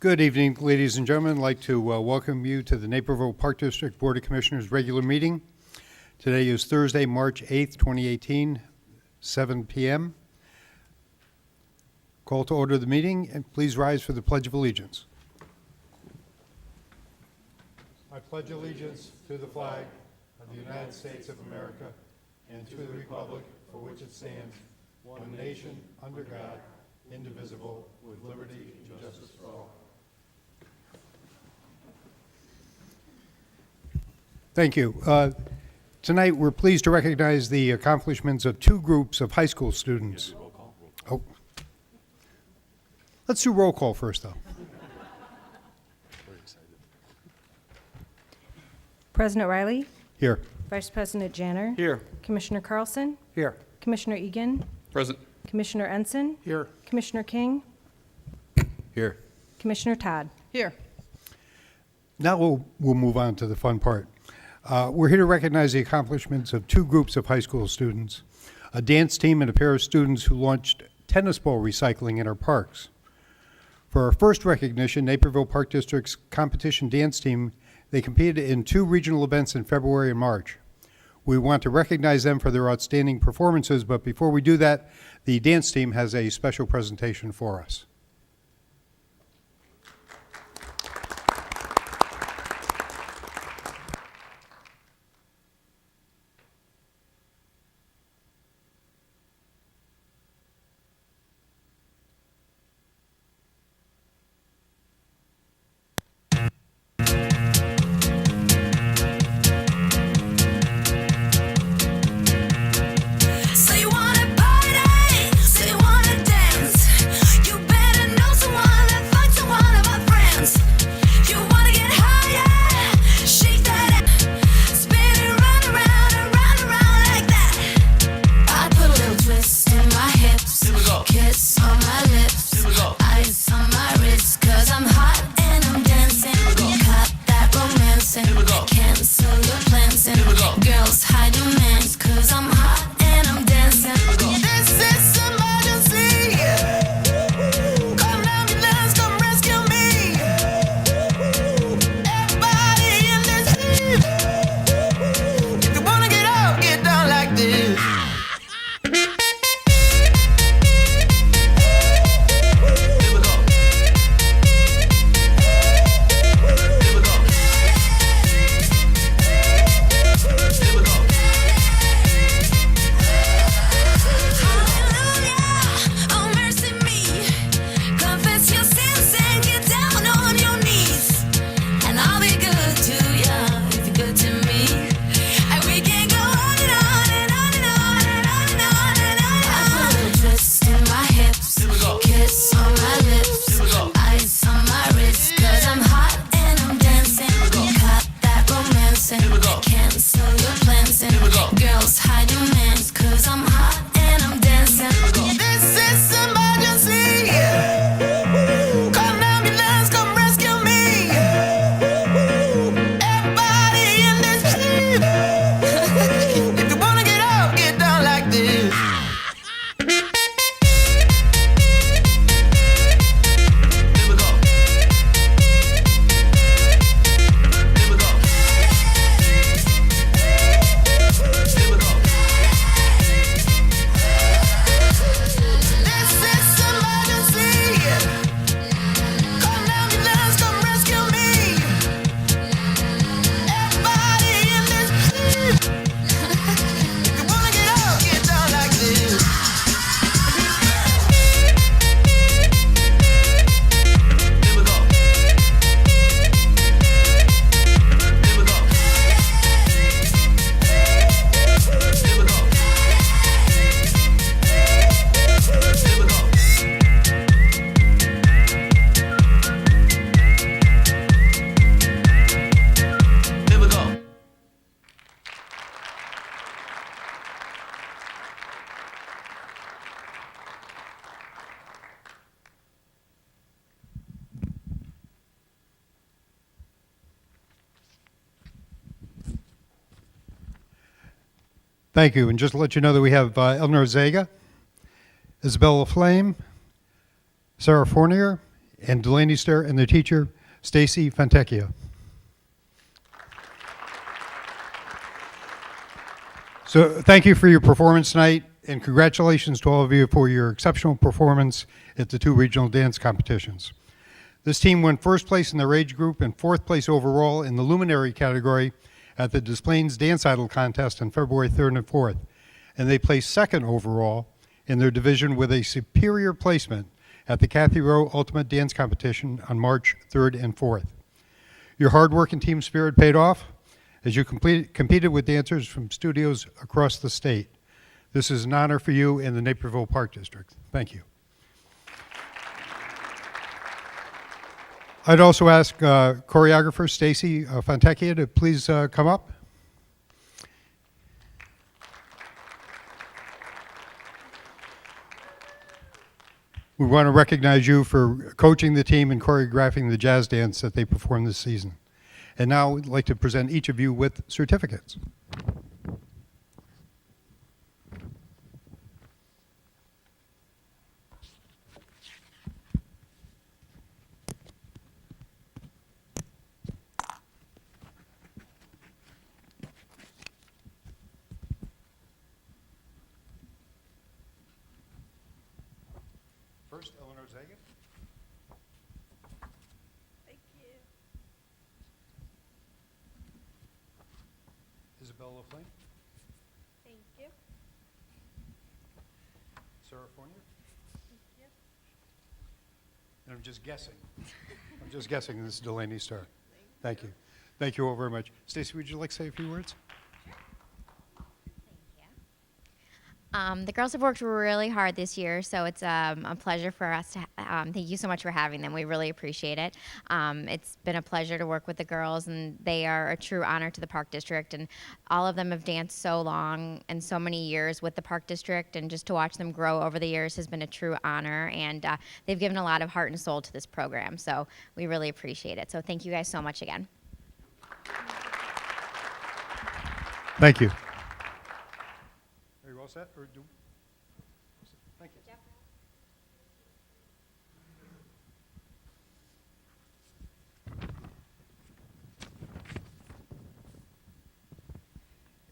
Good evening, ladies and gentlemen. I'd like to welcome you to the Naperville Park District Board of Commissioners regular meeting. Today is Thursday, March 8th, 2018, 7 p.m. Call to order the meeting, and please rise for the Pledge of Allegiance. I pledge allegiance to the flag of the United States of America and to the republic for which it stands, one nation, under God, indivisible, with liberty and justice for all. Thank you. Tonight, we're pleased to recognize the accomplishments of two groups of high school students. Oh, let's do roll call first, though. President Riley? Here. Vice President Janner? Here. Commissioner Carlson? Here. Commissioner Egan? Present. Commissioner Ensign? Here. Commissioner King? Here. Commissioner Todd? Here. Now we'll move on to the fun part. We're here to recognize the accomplishments of two groups of high school students, a dance team and a pair of students who launched tennis ball recycling in our parks. For our first recognition, Naperville Park District's competition dance team, they competed in two regional events in February and March. We want to recognize them for their outstanding performances, but before we do that, the dance team has a special presentation for us. Thank you. And just to let you know that we have Eleanor Zega, Isabella Flame, Sarah Fournier, and Delaney Star and their teacher, Stacy Fantecchia. So thank you for your performance tonight, and congratulations to all of you for your exceptional performance at the 2 regional dance competitions. This team won first place in their age group and 4th place overall in the luminary category at the Des Plaines Dance Idol Contest on February 3rd and 4th, and they placed 2nd overall in their division with a superior placement at the Kathy Rowe Ultimate Dance Competition on March 3rd and 4th. Your hard work and team spirit paid off as you competed with dancers from studios across the state. This is an honor for you in the Naperville Park District. Thank you. I'd also ask choreographer Stacy Fantecchia to please come up. We want to recognize you for coaching the team and choreographing the jazz dance that they performed this season. And now I'd like to present each of you with certificates. First, Eleanor Zagan. Thank you. Isabella Flynn. Thank you. Sarah Fournier. Thank you. And I'm just guessing. I'm just guessing this is Delaney Star. Thank you. Thank you all very much. Stacy, would you like to say a few words? The girls have worked really hard this year, so it's a pleasure for us to, thank you so much for having them. We really appreciate it. It's been a pleasure to work with the girls, and they are a true honor to the Park District, and all of them have danced so long and so many years with the Park District, and just to watch them grow over the years has been a true honor, and they've given a lot of heart and soul to this program, so we really appreciate it. So thank you guys so much again. Thank you. Are you all set? Or do... Thank you.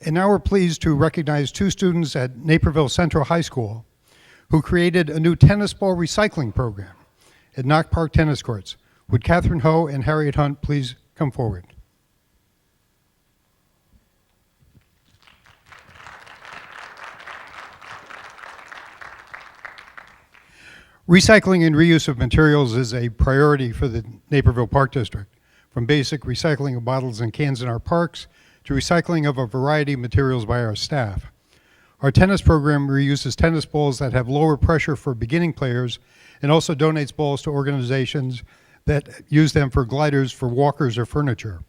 And now we're pleased to recognize 2 students at Naperville Central High School who created a new tennis ball recycling program at Knock Park Tennis Courts. Would Catherine Ho and Harriet Hunt please come forward? Recycling and reuse of materials is a priority for the Naperville Park District, from basic recycling of bottles and cans in our parks to recycling of a variety of materials by our staff. Our tennis program reuses tennis balls that have lower pressure for beginning players and also donates balls to organizations that use them for gliders for walkers or furniture.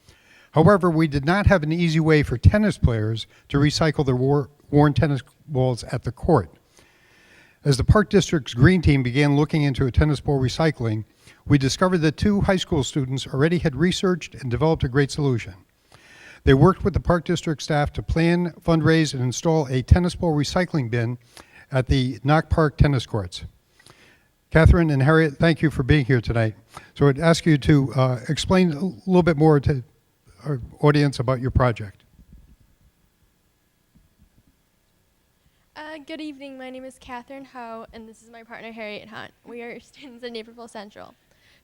However, we did not have an easy way for tennis players to recycle their worn tennis balls at the court. As the Park District's green team began looking into tennis ball recycling, we discovered that 2 high school students already had researched and developed a great solution. They worked with the Park District staff to plan, fundraise, and install a tennis ball recycling bin at the Knock Park Tennis Courts. Catherine and Harriet, thank you for being here tonight. So I'd ask you to explain a little bit more to our audience about your project. Good evening. My name is Catherine Ho, and this is my partner Harriet Hunt. We are students at Naperville Central.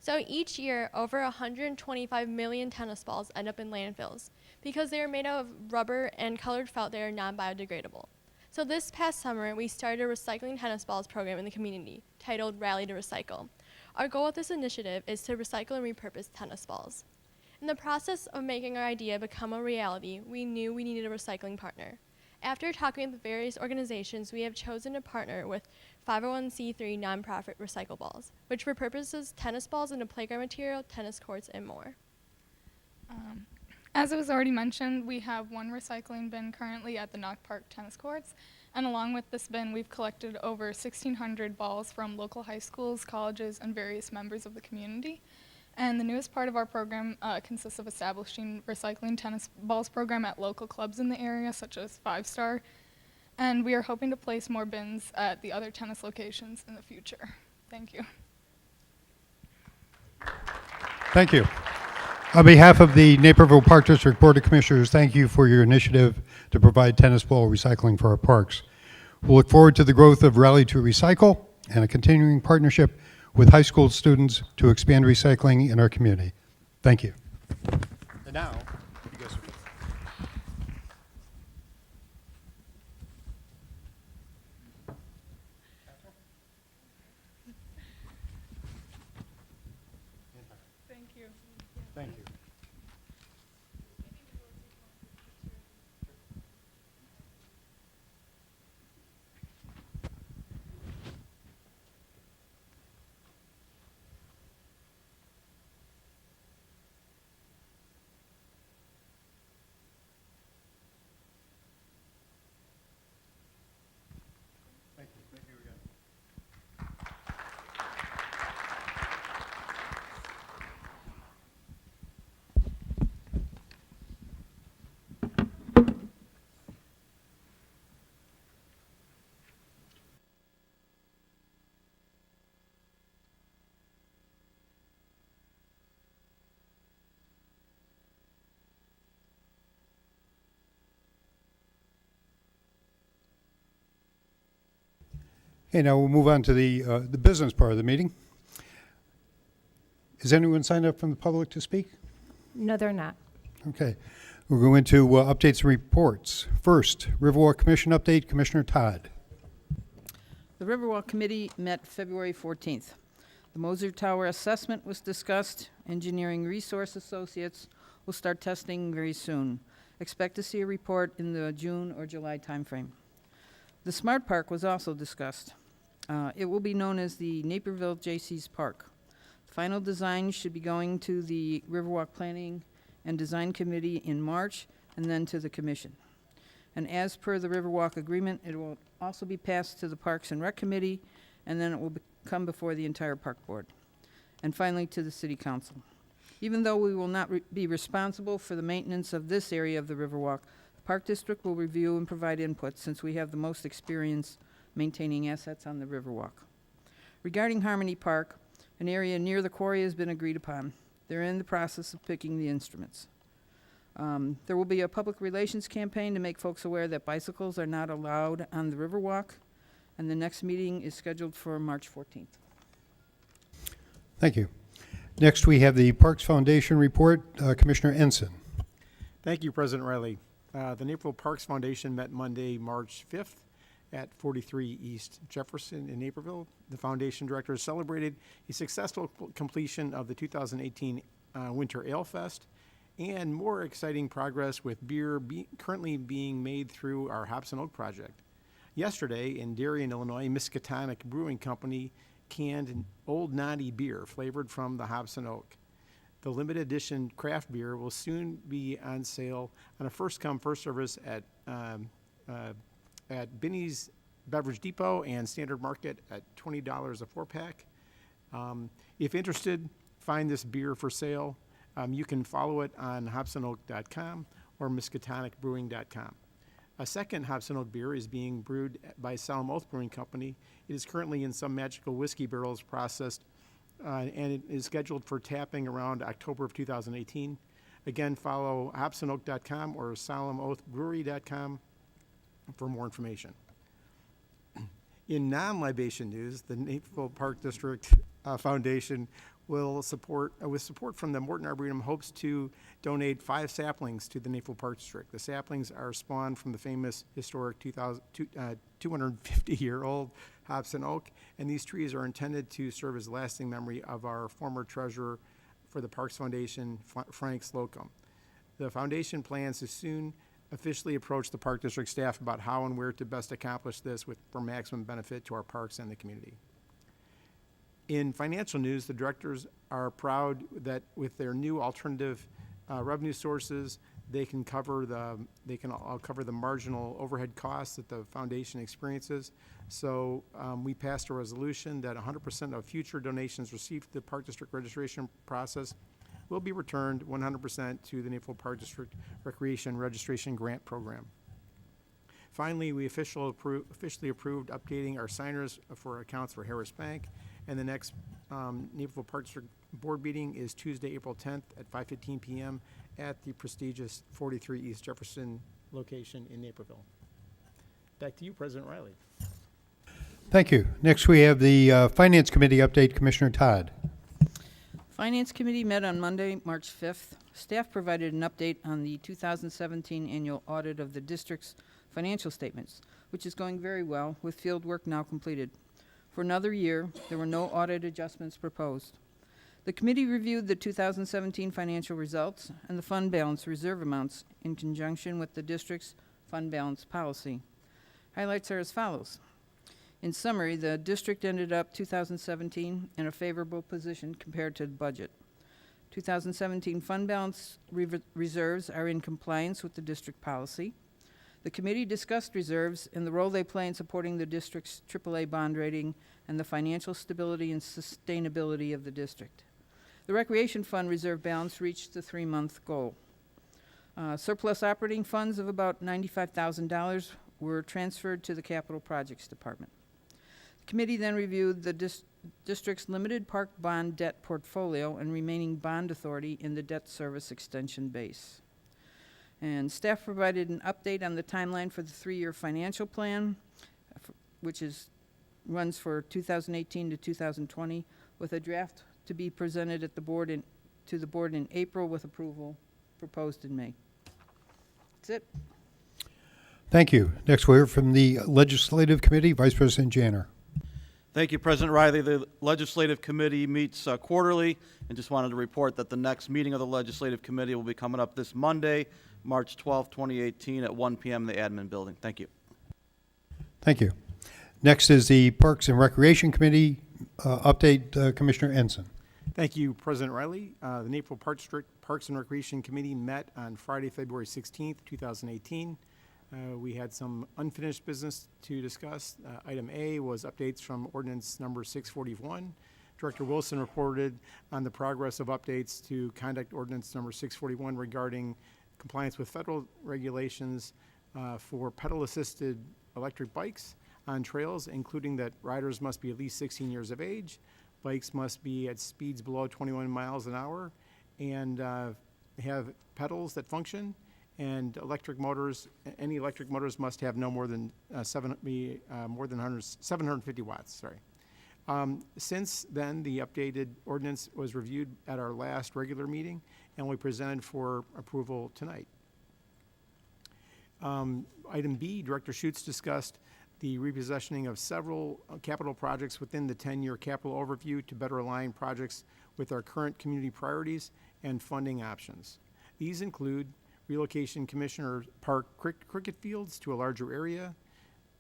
So each year, over 125 million tennis balls end up in landfills because they are made out of rubber and colored felt that are non-biodegradable. So this past summer, we started a recycling tennis balls program in the community titled Rally to Recycle. Our goal with this initiative is to recycle and repurpose tennis balls. In the process of making our idea become a reality, we knew we needed a recycling partner. After talking with various organizations, we have chosen to partner with 501c3 nonprofit Recycle Balls, which repurposes tennis balls into playground material, tennis courts, and more. As it was already mentioned, we have 1 recycling bin currently at the Knock Park Tennis Courts, and along with this bin, we've collected over 1,600 balls from local high schools, colleges, and various members of the community. And the newest part of our program consists of establishing recycling tennis balls program at local clubs in the area, such as 5 Star. And we are hoping to place more bins at the other tennis locations in the future. Thank you. Thank you. On behalf of the Naperville Park District Board of Commissioners, thank you for your initiative to provide tennis ball recycling for our parks. We'll look forward to the growth of Rally to Recycle and a continuing partnership with high school students to expand recycling in our community. Thank you. And now, you guys are Thank you. Thank you. Thank you. Thank you again. Okay, now we'll move on to the business part of the meeting. Is anyone signed up from the public to speak? No, they're not. Okay, we'll go into updates and reports. First, Riverwalk Commission update, Commissioner Todd. The Riverwalk Committee met February 14th. The Moser Tower assessment was discussed. Engineering Resource Associates will start testing very soon. Expect to see a report in the June or July timeframe. The Smart Park was also discussed. It will be known as the Naperville J.C.'s Park. Final design should be going to the Riverwalk Planning and Design Committee in March, and then to the Commission. And as per the Riverwalk agreement, it will also be passed to the Parks and Rec Committee, and then it will come before the entire Park Board. And finally, to the City Council. Even though we will not be responsible for the maintenance of this area of the Riverwalk, the Park District will review and provide input since we have the most experience maintaining assets on the Riverwalk. Regarding Harmony Park, an area near the quarry has been agreed upon. They're in the process of picking the instruments. There will be a public relations campaign to make folks aware that bicycles are not allowed on the Riverwalk, and the next meeting is scheduled for March 14th. Thank you. Next, we have the Parks Foundation report, Commissioner Ensign. Thank you, President Riley. The Naperville Parks Foundation met Monday, March 5th at 43 East Jefferson in Naperville. The foundation directors celebrated a successful completion of the 2018 Winter Ale Fest and more exciting progress with beer currently being made through our Hops and Oak project. Yesterday in Darien, Illinois, Miskatonic Brewing Company canned Old Naughty beer flavored from the Hops and Oak. The limited edition craft beer will soon be on sale on a first-come, first-service at Binny's Beverage Depot and Standard Market at $20 a four-pack. If interested, find this beer for sale. You can follow it on hopsandoak.com or miskatonicbrewing.com. A second Hops and Oak beer is being brewed by Solemn Oath Brewing Company. It is currently in some magical whiskey barrels processed, and it is scheduled for tapping around October of 2018. Again, follow hopsandoak.com or solemnoathbrewery.com for more information. In non-libation news, the Naperville Park District Foundation will support, with support from the Morton Arboretum, hopes to donate 5 saplings to the Naperville Park District. The saplings are spawned from the famous historic 250-year-old Hops and Oak, and these trees are intended to serve as lasting memory of our former treasurer for the Parks Foundation, Frank Slocum. The foundation plans to soon officially approach the Park District staff about how and where to best accomplish this for maximum benefit to our parks and the community. In financial news, the directors are proud that with their new alternative revenue sources, they can all cover the marginal overhead costs that the foundation experiences. So we passed a resolution that 100% of future donations received through the Park District registration process will be returned 100% to the Naperville Park District Recreation Registration Grant Program. Finally, we officially approved updating our signers for accounts for Harris Bank, and the next Naperville Park District Board meeting is Tuesday, April 10th at 5:15 PM at the prestigious 43 East Jefferson location in Naperville. Back to you, President Riley. Thank you. Next, we have the Finance Committee update. Commissioner Todd. Finance Committee met on Monday, March 5th. Staff provided an update on the 2017 annual audit of the district's financial statements, which is going very well, with field work now completed. For another year, there were no audit adjustments proposed. The committee reviewed the 2017 financial results and the fund balance reserve amounts in conjunction with the district's fund balance policy. Highlights are as follows. In summary, the district ended up 2017 in a favorable position compared to the budget. 2017 fund balance reserves are in compliance with the district policy. The committee discussed reserves and the role they play in supporting the district's AAA bond rating and the financial stability and sustainability of the district. The recreation fund reserve balance reached the 3-month goal. Surplus operating funds of about $95,000 were transferred to the Capital Projects Department. The committee then reviewed the district's limited park bond debt portfolio and remaining bond authority in the debt service extension base. And staff provided an update on the timeline for the 3-year financial plan, which runs for 2018 to 2020, with a draft to be presented at to the board in April with approval proposed in May. That's it. Thank you. Next, we hear from the Legislative Committee. Vice President Janner. Thank you, President Riley. The Legislative Committee meets quarterly, and just wanted to report that the next meeting of the Legislative Committee will be coming up this Monday, March 12, 2018, at 1 p.m. in the Admin Building. Thank you. Thank you. Next is the Parks and Recreation Committee update. Commissioner Ensign. Thank you, President Riley. The Naperville Park District Parks and Recreation Committee met on Friday, February 16th, 2018. We had some unfinished business to discuss. Item A was updates from ordinance number 641. Director Wilson reported on the progress of updates to conduct ordinance number 641 regarding compliance with federal regulations for pedal-assisted electric bikes on trails, including that riders must be at least 16 years of age, bikes must be at speeds below 21 miles an hour, and have pedals that function, and any electric motors must have no more than 750 watts. Sorry. Since then, the updated ordinance was reviewed at our last regular meeting, and we presented for approval tonight. Item B, Director Schutz discussed the repositioning of several capital projects within the 10-year capital overview to better align projects with our current community priorities and funding options. These include relocation Commissioner Park cricket fields to a larger area,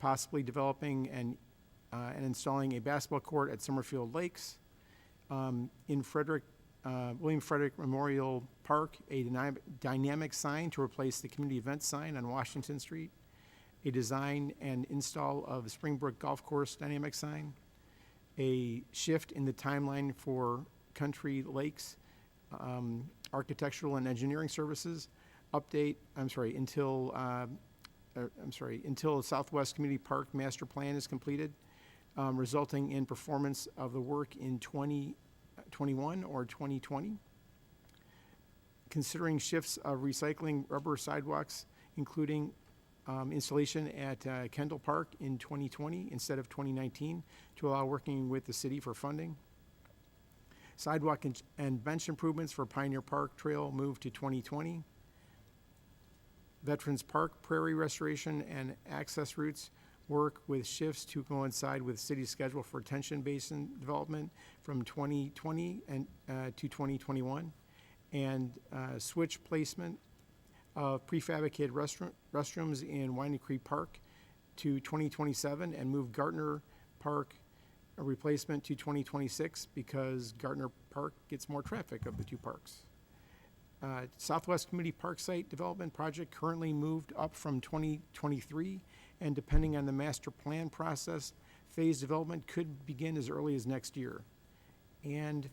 possibly developing and installing a basketball court at Summerfield Lakes. In William Frederick Memorial Park, a dynamic sign to replace the community event sign on Washington Street, a design and install of the Springbrook Golf Course dynamic sign, a shift in the timeline for Country Lakes architectural and engineering services, until the Southwest Community Park Master Plan is completed, resulting in performance of the work in 2021 or 2020. Considering shifts of recycling rubber sidewalks, including installation at Kendall Park in 2020 instead of 2019 to allow working with the city for funding. Sidewalk and bench improvements for Pioneer Park Trail moved to 2020. Veterans Park prairie restoration and access routes work with shifts to coincide with city's schedule for tension basin development from 2020 to 2021, and switch placement of prefabricated restrooms in Winding Creek Park to 2027 and move Gartner Park replacement to 2026 because Gartner Park gets more traffic of the two parks. Southwest Community Park Site Development Project currently moved up from 2023, and depending on the master plan process, phase development could begin as early as next year. And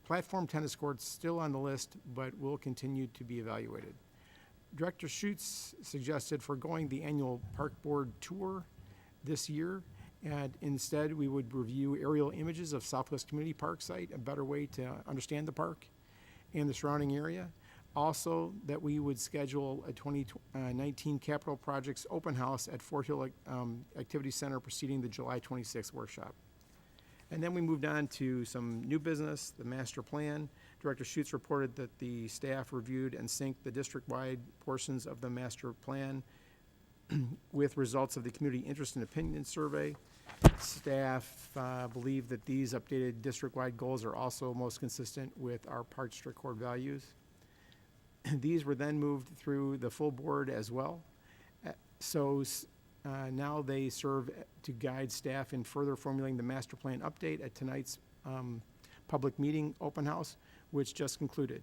platform tennis courts still on the list, but will continue to be evaluated. Director Schutz suggested foregoing the annual park board tour this year And instead, we would review aerial images of Southwest Community Park site, a better way to understand the park and the surrounding area. Also, that we would schedule a 2019 capital projects open house at Fort Hill Activity Center preceding the July 26th workshop. And then we moved on to some new business, the master plan. Director Schutz reported that the staff reviewed and synced the district-wide portions of the master plan with results of the community interest and opinion survey. Staff believe that these updated district-wide goals are also most consistent with our Park District core values. These were then moved through the full board as well. Now they serve to guide staff in further formulating the master plan update at tonight's public meeting open house, which just concluded.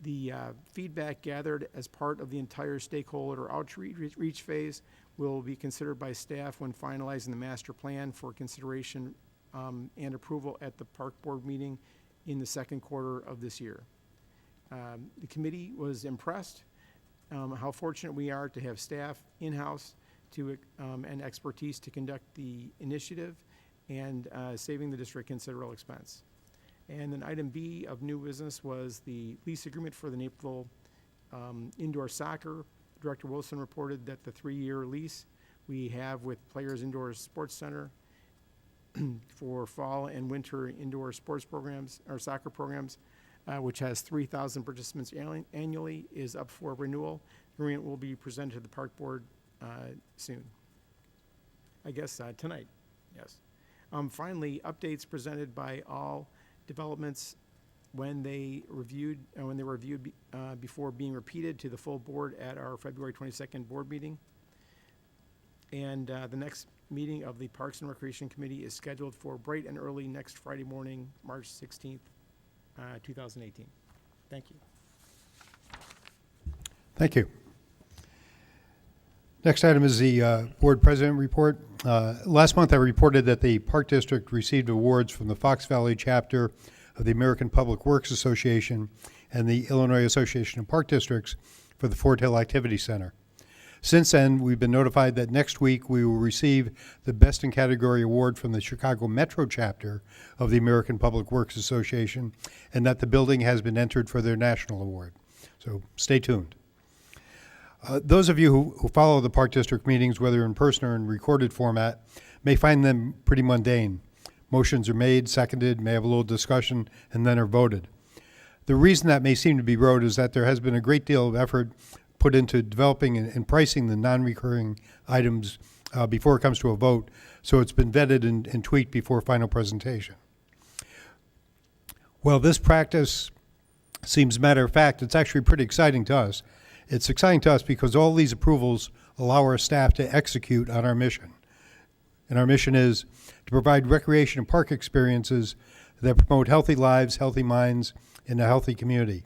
The feedback gathered as part of the entire stakeholder outreach phase will be considered by staff when finalizing the master plan for consideration and approval at the park board meeting in the second quarter of this year. The committee was impressed how fortunate we are to have staff in-house and expertise to conduct the initiative and saving the district considerable expense. And then item B of new business was the lease agreement for the Naperville indoor soccer. Director Wilson reported that the 3-year lease we have with Players Indoor Sports Center for fall and winter indoor sports programs or soccer programs, which has 3,000 participants annually, is up for renewal. The agreement will be presented to the park board soon. I guess tonight, yes. Finally, updates presented by all developments when they were reviewed before being repeated to the full board at our February 22nd board meeting. And the next meeting of the Parks and Recreation Committee is scheduled for bright and early next Friday morning, March 16th, 2018. Thank you. Thank you. Next item is the board president report. Last month I reported that the Park District received awards from the Fox Valley chapter of the American Public Works Association and the Illinois Association of Park Districts for the Fort Hill Activity Center. Since then, we've been notified that next week we will receive the Best in Category award from the Chicago Metro chapter of the American Public Works Association, and that the building has been entered for their national award. So stay tuned. Those of you who follow the Park District meetings, whether in person or in recorded format, may find them pretty mundane. Motions are made, seconded, may have a little discussion, and then are voted. The reason that may seem to be rote is that there has been a great deal of effort put into developing and pricing the non-recurring items before it comes to a vote, so it's been vetted and tweaked before final presentation. Well, this practice seems matter of fact. It's actually pretty exciting to us. It's exciting to us because all these approvals allow our staff to execute on our mission. And our mission is to provide recreation and park experiences that promote healthy lives, healthy minds, and a healthy community.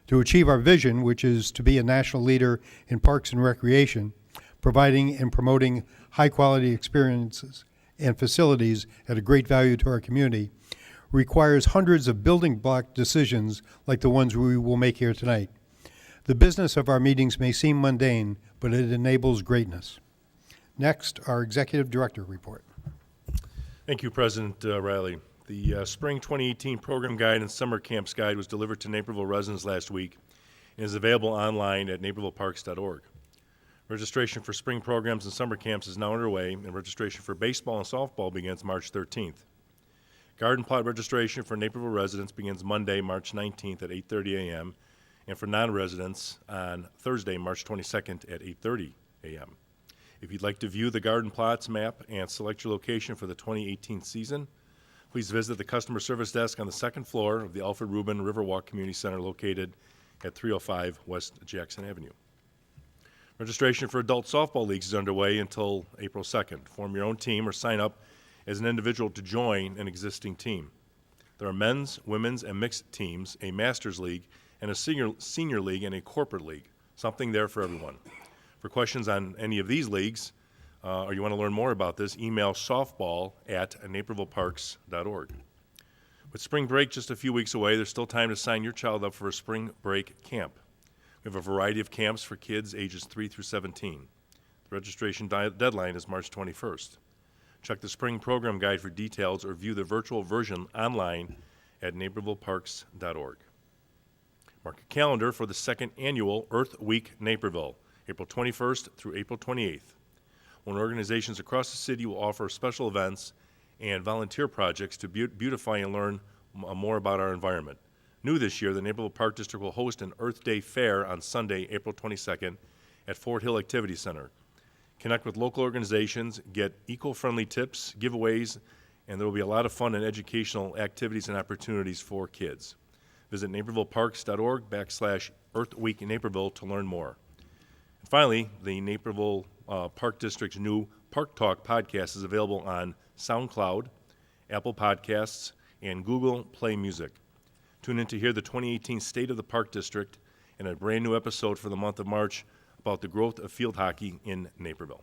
To achieve our vision, which is to be a national leader in parks and recreation, providing and promoting high-quality experiences and facilities at a great value to our community, requires hundreds of building block decisions like the ones we will make here tonight. The business of our meetings may seem mundane, but it enables greatness. Next, our Executive Director report. Thank you, President Riley. The Spring 2018 Program Guide and Summer Camps Guide was delivered to Naperville residents last week and is available online at napervilleparks.org. Registration for spring programs and summer camps is now underway, and registration for baseball and softball begins March 13th. Garden plot registration for Naperville residents begins Monday, March 19th at 8:30 a.m., and for non-residents on Thursday, March 22nd at 8:30 a.m. If you'd like to view the garden plots map and select your location for the 2018 season, please visit the customer service desk on the second floor of the Alfred Rubin Riverwalk Community Center located at 305 West Jackson Avenue. Registration for adult softball leagues is underway until April 2nd. Form your own team or sign up as an individual to join an existing team. There are men's, women's, and mixed teams, a master's league, and a senior league and a corporate league. Something there for everyone. For questions on any of these leagues, or you want to learn more about this, email softball@napervilleparks.org. With spring break just a few weeks away, there's still time to sign your child up for a spring break camp. We have a variety of camps for kids ages 3 through 17. The registration deadline is March 21st. Check the spring program guide for details or view the virtual version online at napervilleparks.org. Mark your calendar for the second annual Earth Week Naperville, April 21st through April 28th, when organizations across the city will offer special events and volunteer projects to beautify and learn more about our environment. New this year, the Naperville Park District will host an Earth Day Fair on Sunday, April 22nd at Fort Hill Activity Center. Connect with local organizations, get eco-friendly tips, giveaways, and there will be a lot of fun and educational activities and opportunities for kids. Visit napervilleparks.org/Earth Week in Naperville to learn more. And finally, the Naperville Park District's new Park Talk podcast is available on SoundCloud, Apple Podcasts, and Google Play Music. Tune in to hear the 2018 State of the Park District and a brand new episode for the month of March about the growth of field hockey in Naperville.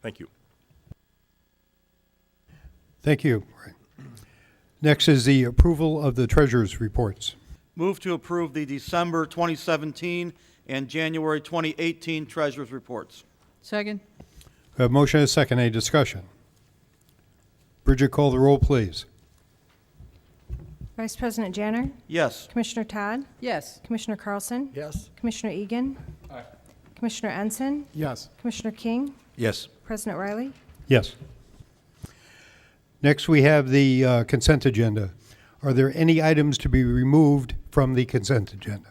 Thank you. Thank you. Next is the approval of the treasurer's reports. Move to approve the December 2017 and January 2018 treasurer's reports. Second? We have motion and a second. Any discussion? Bridget, call the roll, please. Vice President Janner, Yes. Commissioner Todd, Yes. Commissioner Carlson, Yes. Commissioner Egan, Commissioner Ensign, Yes. Commissioner King, Yes. President Riley. Yes. Next, we have the consent agenda. Are there any items to be removed from the consent agenda?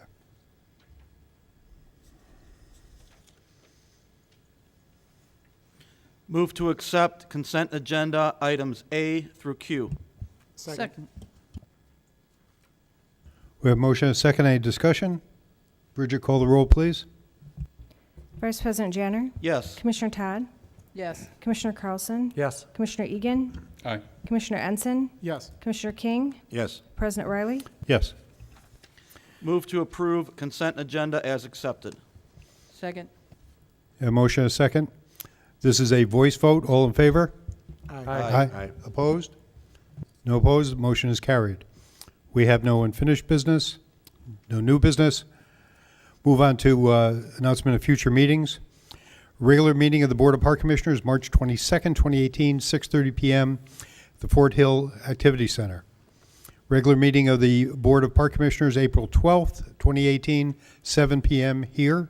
Move to accept consent agenda items A through Q. Second? We have motion and a second. Any discussion? Bridget, call the roll, please. Vice President Janner, Yes. Commissioner Todd, Yes. Commissioner Carlson, Yes. Commissioner Egan, Aye. Commissioner Ensign, Yes. Commissioner King, Yes. President Riley. Yes. Move to approve consent agenda as accepted. Second? A motion and a second. This is a voice vote. All in favor? Aye. Opposed? No opposed. Motion is carried. We have no unfinished business, no new business. Move on to announcement of future meetings. Regular meeting of the Board of Park Commissioners, March 22nd, 2018, 6:30 p.m. at the Fort Hill Activity Center. Regular meeting of the Board of Park Commissioners, April 12th, 2018, 7 p.m. here.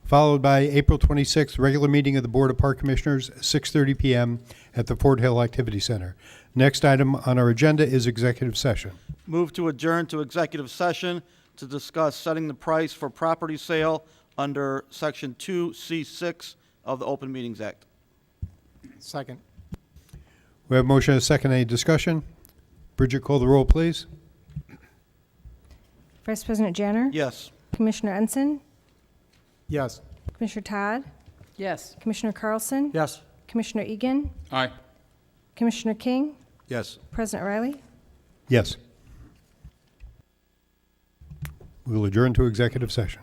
Followed by April 26th, regular meeting of the Board of Park Commissioners, 6:30 p.m. at the Fort Hill Activity Center. Next item on our agenda is executive session. Move to adjourn to executive session to discuss setting the price for property sale under Section 2C6 of the Open Meetings Act. Second. We have motion and a second. Any discussion? Bridget, call the roll, please. Vice President Janner, Yes. Commissioner Ensign, Yes. Commissioner Todd, Yes. Commissioner Carlson, Yes. Commissioner Egan, Aye. Commissioner King, Yes. President Riley. Yes. We will adjourn to executive session.